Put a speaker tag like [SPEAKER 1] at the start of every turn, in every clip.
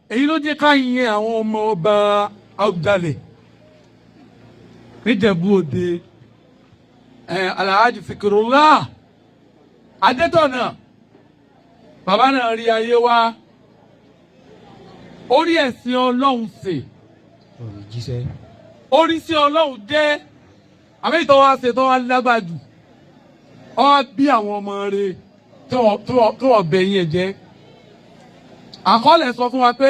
[SPEAKER 1] èyí ló jẹ́ ká yin àwọn ọmọ Ọba Awujalẹ Ijebu-Ode Alhaji Fikirullah Adétọ̀nà bàbá náà rí ayé wá orí ẹ̀sìn Ọlọ́run ṣe orí sí Ọlọ́run jẹ́ àmì ìtọ́ wa ṣe tó wá lágbàjù ọ bí àwọn ọmọ rẹ̀ tó ọbẹ̀ yẹn jẹ́ àkọọ́lẹ̀ sọ fún wa pé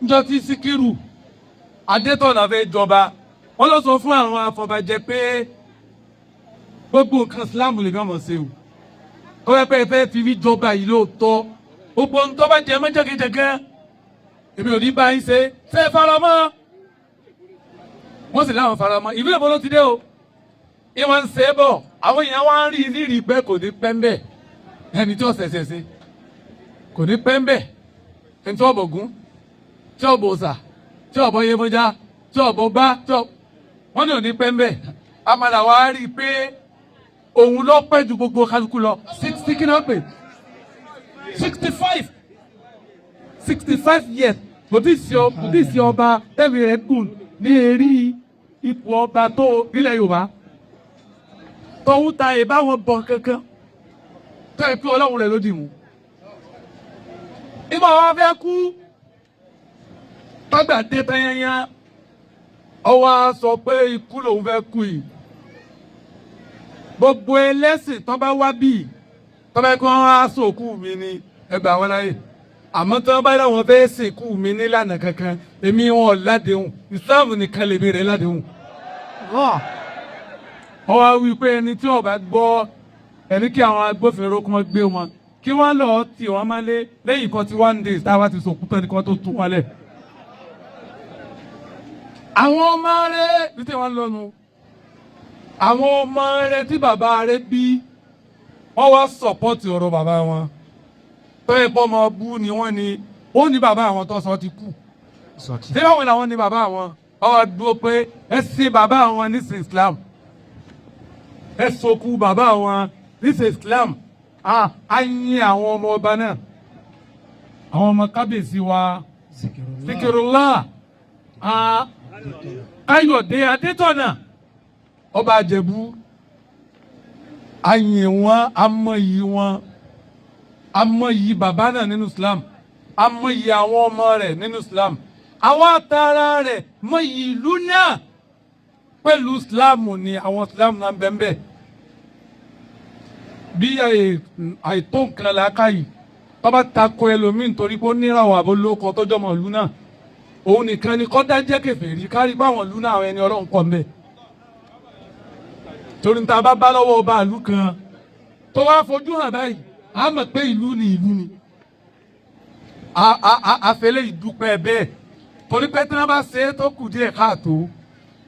[SPEAKER 1] njọ́ tí Síkírù Adétọ̀nà fẹ́ jọba wọ́n lọ sọ fún àwọn afọbajẹ pé gbogbo nǹkan Ìsìlámù lè gbọ́mọ̀ sí o kọ́ ẹ pé ẹ fẹ́ fi jọba yìí lóòótọ́ gbogbo ohun tó bá jẹ mọ́jọ́gẹ́jẹgẹ́ èmi ò ní bá yín ṣe ṣe faramọ́ wọ́n sì láwọn faramọ́ ìlú èbó ló ti dé o ìwọ̀n ń ṣe é bọ̀ àwọn èèyàn wá ń rí nírì pé kò ní pẹ́ ń bẹ̀ ẹni tí ó ṣẹ̀ṣẹ̀ ṣe kò ní pẹ́ ń bẹ̀ ẹni tí ọ̀bọ̀ gún tí ọ̀bọ̀ òòṣà tí ọ̀bọ̀ Yemọja tí ọ̀bọ̀ bá wọ́n ní ò ní pẹ́ ń bẹ̀ amala wa rí i pé òun ló pẹ́ ju gbogbo kálukú lọ 60 kí náà pè 65 years kò tí ì sí ọba tẹ́mi rẹ̀ gùn ní erí ipò ọba tó nílẹ̀ Yorùbá tọ́hún ta ẹ̀ báwọn bọ̀ kankan tó ẹ̀ pé Ọlọ́run rẹ̀ ló dì mú. ìmọ̀ wa fẹ́ kú tọ́gbà dé tẹ́yẹ́yẹ́ ọwọ́ sọ pé ikú lòun fẹ́ kú yìí gbogbo ẹlẹ́sìn tó bá wá bíi tó bá kí wọ́n wá sòkú mi ní ẹgbàá wọn láyè àmọ́ tí wọ́n bá láwọn fẹ́ sìnkú mi nílànà kankan èmi wọn ládéhùn Ìsìláàmù nìkan lèmi rẹ̀ ládéhùn. wọ́n wá wí pé ẹni tí wọ́n bá gbọ́ ẹni kí àwọn agbófinró kan gbé wọn kí wọ́n lọ tì wọ́n mọ́lé lẹ́yìn 41 days táwa ti sòkú tán nìkan tó tún wọn lẹ̀. àwọn ọmọ rẹ̀ ní tí wọ́n lọ́nu àwọn ọmọ rẹ̀ tí bàbá rẹ̀ bí wọ́n wá sọ̀pọ́tì ọ̀rọ̀ bàbá wọn tó yẹ pọ́ ọmọ bú ni wọ́n ni ó ní bàbá àwọn tó sọ ti kú tí báwọn làwọn ní bàbá àwọn ọwọ́ dúró pé ẹ sin bàbá àwọn nísìn Islam ẹ sọkú bàbá àwọn nísìn Islam á yin àwọn ọmọ ọba náà àwọn ọmọ kábíyèsí wa Sikirullah Ayọ̀dé Adétọ̀nà Ọba Ìjẹ̀bú ayin wọn amọ̀yì wọn amọ̀yì bàbá náà nínú Islam amọ̀yì àwọn ọmọ rẹ̀ nínú Islam àwọn àtàrà rẹ̀ mọ̀yì ìlú náà pẹ̀lú Islam ni àwọn Islam náà bẹ́ẹ̀ bí àìtó nǹkan làákàyè tọ́ba tako ẹlòmíì nítorí pé ó níràwọ̀ àbólókọ tọ́jọ́ mọ̀ ìlú náà òun nìkan ni kọ́ dájẹ́ kèfèrí kárí báwọn ìlú náà àwọn ẹni Ọlọ́run kọ́ mbẹ́ torí ta bá bá lọ́wọ́ ọba ìlú kan tó wá fojú hàn báyìí a mọ̀ pé ìlú ni àfẹlẹ́ ìdúpẹ́ bẹ́ẹ̀ torí pé tí wọ́n bá ṣe é tó kù díẹ̀ káàtó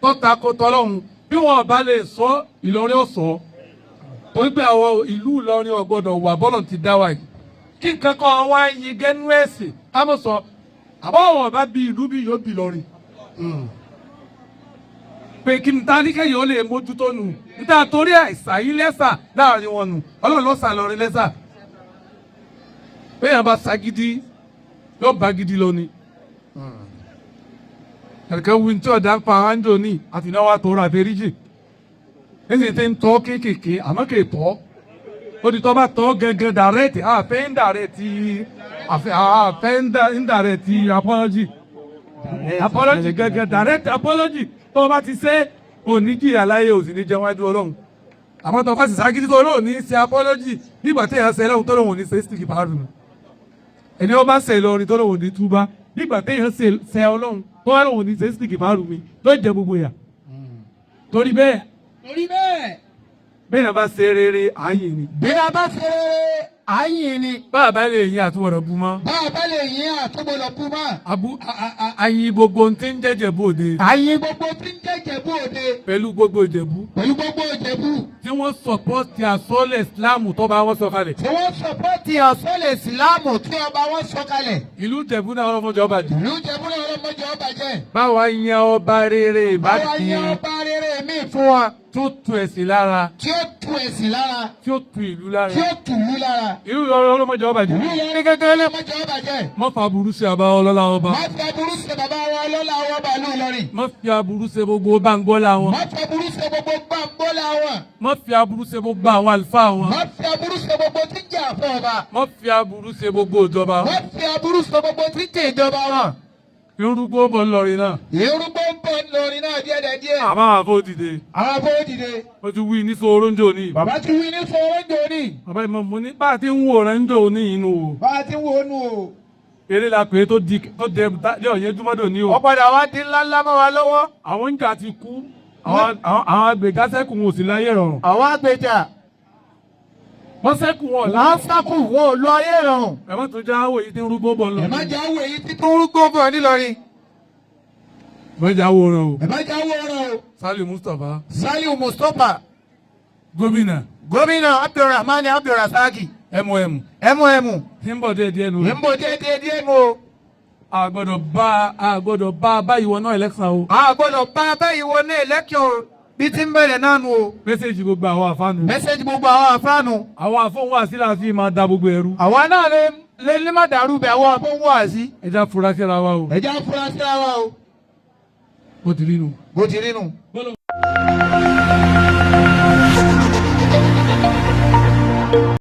[SPEAKER 1] tó tako tọ́lọ́hún bí wọ́n bá lè sọ Ìlọrin ó sọ torí pé àwọn ìlú Ìlọrin ò gbọ́dọ̀ wà bọ́lọ̀ ti dá wa yìí kí nǹkan kan wá yin gẹ́nu ẹ̀sìn á mọ̀ sọ àbọ̀ wọn bá bí ìlú bí yóò bí Ìlọrin pé kí n ta ní kẹ́yìn ó lè mójútó nù níta torí àìsàn yìí lẹ́sà láàrin wọn nù Ọlọ́run ló sà lọrin lẹ́sà pé yàn bá sagidi yóò bá gidi lọ ni kẹ̀kẹ́ wí tí ọ̀dà ń pa áńjọ ní àfìnáwó àtòrò àfẹ́ríjì ẹ̀sìn tí ń tọ́ kéékèèké àmọ́ kè tọ́ ó di tọ́ bá tọ́ gẹ́gẹ́ dàrẹ́tì àfẹ́ ń dàrẹ́tì àfẹ́ ń dàrẹ́tì apology gẹ́gẹ́ dàrẹ́tì apology tó bá ti ṣe oníjìyà láyé òsì ní jẹun wájú Ọlọ́run àmọ́ tó bá ti ságídí tó lóò ní ṣe apology nígbà tí èèyàn ṣe Ọlọ́run tó lóun ní ṣe stick pardon ẹni ó bá ṣe Ìlọrin tó lóun ní túbá nígbà tí èèyàn ṣe Ọlọ́run tó wá lóun ní ṣe stick pardon mi tó jẹ gbogbo yà torí bẹ́ẹ̀ bẹ́ẹ̀ náà bá ṣe rere ààyè ni.
[SPEAKER 2] bí a bá ṣe rere ààyè ni.
[SPEAKER 1] bá a bá lè yin àtúbọ̀rọ̀ bu mọ́.
[SPEAKER 2] bá a bá lè yin àtúbọ̀rọ̀ bu mọ́.
[SPEAKER 1] ayin gbogbo tí ń jẹ́ Ìjẹ̀bú-Òde.
[SPEAKER 2] ayin gbogbo tí ń jẹ́ Ìjẹ̀bú-Òde.
[SPEAKER 1] pẹ̀lú gbogbo Ìjẹ̀bú.
[SPEAKER 2] pẹ̀lú gbogbo Ìjẹ̀bú.
[SPEAKER 1] tí wọ́n sọpọ́tì àsọ́lẹ̀ Ìsìláàmù tó bá wọn sọ kalẹ̀.
[SPEAKER 2] tí wọ́n sọpọ́tì àsọ́lẹ̀ Ìsìláàmù tí ọba wọn sọ kalẹ̀.
[SPEAKER 1] ìlú Ìjẹ̀bú náà ọlọ́mọdé ọba jẹ́.
[SPEAKER 2] ìlú Ìjẹ̀bú náà ọlọ́mọdé ọba jẹ́.
[SPEAKER 1] báwa yan ọba rere ìbá
[SPEAKER 2] báwa yan ọba rere mi fún wa.
[SPEAKER 1] tí ó tu ẹ̀sìn lára.
[SPEAKER 2] Tí ó tu ẹ̀sìn lára.
[SPEAKER 1] tí ó tu ìlú lára.
[SPEAKER 2] Tí ó tù ìlú lára.
[SPEAKER 1] ìlú Ìlọrin ọlọ́mọdé ọba jẹ́.
[SPEAKER 2] Ìlú Ìlọrin gẹ́gẹ́ lọ́mọdé ọba jẹ́.
[SPEAKER 1] má fa aburú sí àbá ọlọ́lá ọba.
[SPEAKER 2] Má fi aburú ṣe bàbá wa ọlọ́lá ọba ìlú Ìlọrin.
[SPEAKER 1] má fi aburú ṣe gbogbo báńgọ́lá wọn.
[SPEAKER 2] Má fi aburú ṣe gbogbo gbàngbọ́lá wọn.
[SPEAKER 1] má fi aburú ṣe gbogbo àwọn àlùfáà wọn.
[SPEAKER 2] Má fi aburú ṣe gbogbo tí ń jà fún ọba.
[SPEAKER 1] má fi aburú ṣe gbogbo ìjọba wọn.
[SPEAKER 2] Má fi aburú ṣe gbogbo tí ń jà ìjọba wọn.
[SPEAKER 1] irúgbó bọ̀ ńlọrin náà.
[SPEAKER 2] Yorùbá ń bọ̀ Ìlọrin náà díẹ̀.
[SPEAKER 1] àbá àfọ dìde.
[SPEAKER 2] Àwọn afọ́ dìde.
[SPEAKER 1] ó ti wí ní sọ̀rọ̀ ń jò ní.
[SPEAKER 2] Bàbá ti wí ní fọwọ́ ń dòní.
[SPEAKER 1] bàbá ìmọ̀ mo ní bá a ti ń wò rẹ̀ ń jò ní inú o.
[SPEAKER 2] Bá a ti ń wo inú o.
[SPEAKER 1] eré la pè é tó dẹ ọ̀yẹ́ dúmọ́dọ̀ ní o.
[SPEAKER 2] Ọ̀padà wa di ńláńlá mọ́ wa lọ́wọ́.
[SPEAKER 1] àwọn ń jà ti kú. àwọn agbègásẹ́kù wọn ò sí láyé rọrùn.
[SPEAKER 2] Àwọn àgbèjà.
[SPEAKER 1] wọ́n sẹ́kù wọn ọ̀la.
[SPEAKER 2] Lásàkù wọn ò lọ ayé rọrùn.
[SPEAKER 1] ẹ má tún já àwọ̀ èyí tí ń rúgbó bọ̀ lọ.
[SPEAKER 2] Ẹ má jẹ́ àwọ̀ èyí tí tó ń rúgbó bọ̀ nílọrin.
[SPEAKER 1] ẹ má já àwọ̀ rẹ o.
[SPEAKER 2] Ẹ má jẹ́ àwọ̀ ọ̀rọ̀ o.
[SPEAKER 1] Saliu Mustapha.
[SPEAKER 2] Saliu Mustapha.
[SPEAKER 1] gómìnà.
[SPEAKER 2] Gómìnà Abdulrahman Abdulrasaki.
[SPEAKER 1] MOM.
[SPEAKER 2] MOM.
[SPEAKER 1] tí ń bọ̀ díẹ̀ nù.
[SPEAKER 2] Ń bọ̀ díẹ̀ mú o.
[SPEAKER 1] a gbọ́dọ̀ bá báyìí wọ náà election o.
[SPEAKER 2] A gbọ́dọ̀ bá báyìí wọ ní election bí ti ń bẹ̀rẹ̀ náà nù o.
[SPEAKER 1] mẹ́sẹ̀jì gbogbo àwọn àfáànù.
[SPEAKER 2] Mẹ́sẹ̀jì gbogbo àwọn àfáànù.
[SPEAKER 1] àwọn àfọ̀hún wà sí láti máa da gbogbo ẹrú.
[SPEAKER 2] Àwa náà lè ní má dàrú bẹ̀ àwọn àfọ̀hún wà sí.
[SPEAKER 1] ẹ já fura síra wa o.
[SPEAKER 2] Ẹ já fura síra wa o.
[SPEAKER 1] bó ti rí nu.
[SPEAKER 2] Bó ti rí nù.